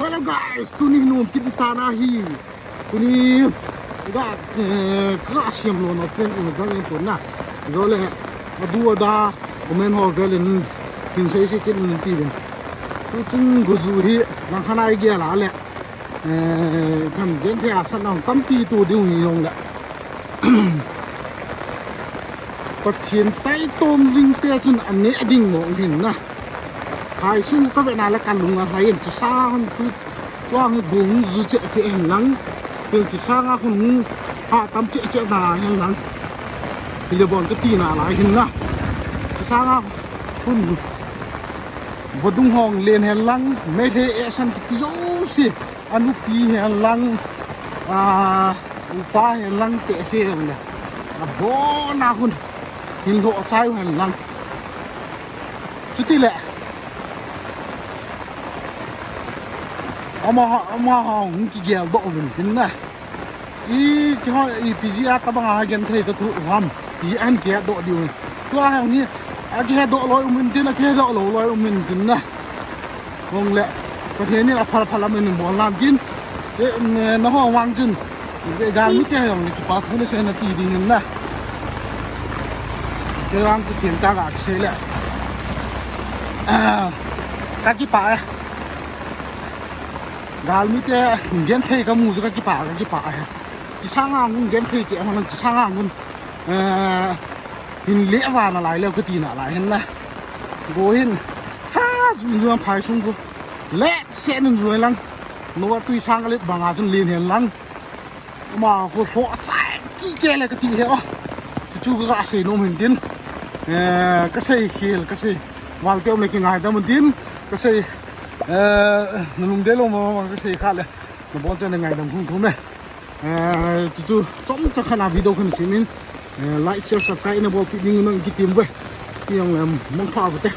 Hello guys, tuni num kita na hi. Tuni ga klasiam lo no pen in ga in pona. Zole adu ada omen ho galen tin sei sei kin ti ben. Tu chung guzu hi lang khana ai gia la le. Kan gen the asan nang tampi tu ding yong la. Pat thiên tai tom jing te chun an ne ading mo hin na. Hai sinh các bạn nào là càn lùng à hay em chỉ sang tu quang bùng dù chạy chạy nắng thường chỉ sang á con hạ tắm chạy chạy là hen nắng thì giờ bọn cái tì nào lại hình na sang á con vật đông hồng lên hen nắng mấy thế e san cái dấu xì anh úp pi hen nắng upa hen nắng tệ xì rồi nè bố nào con hình hộ trái hen nắng chút tí lẹ ama hong ki gel do min tin na ti ki ho ipg ta bang gen thei ta thu ham ti an ke do diu to ha ni a ke do loi min tin a ke do loi min tin na hong le ka the ni a phal min bo lam tin na ho wang jun ga mi te hong ki pa thu ne se na ti ding na ke wang ki tin ta ga se le ka ki pa gal mi te gen thei ka mu ka ki pa chỉ sang ngun gen thei che han chỉ sang ngun hin le wa na lai le ka ti na lai hen na go hin ha zu phai sung go le se nun zu lang no tui sang le banga jun lin hen lang ma ko ho chai ki ke le ka ti he o chu ga se no min din ka sei khil ka sei wal tem le ki ngai da mun din ka sei nung đế luôn mà cái gì khác này nó bỏ ra ngày đồng không này chú chống cho khán giả video không xin like share subscribe nó bỏ pin nhưng nó cái tìm về thì ông mong phá vào thế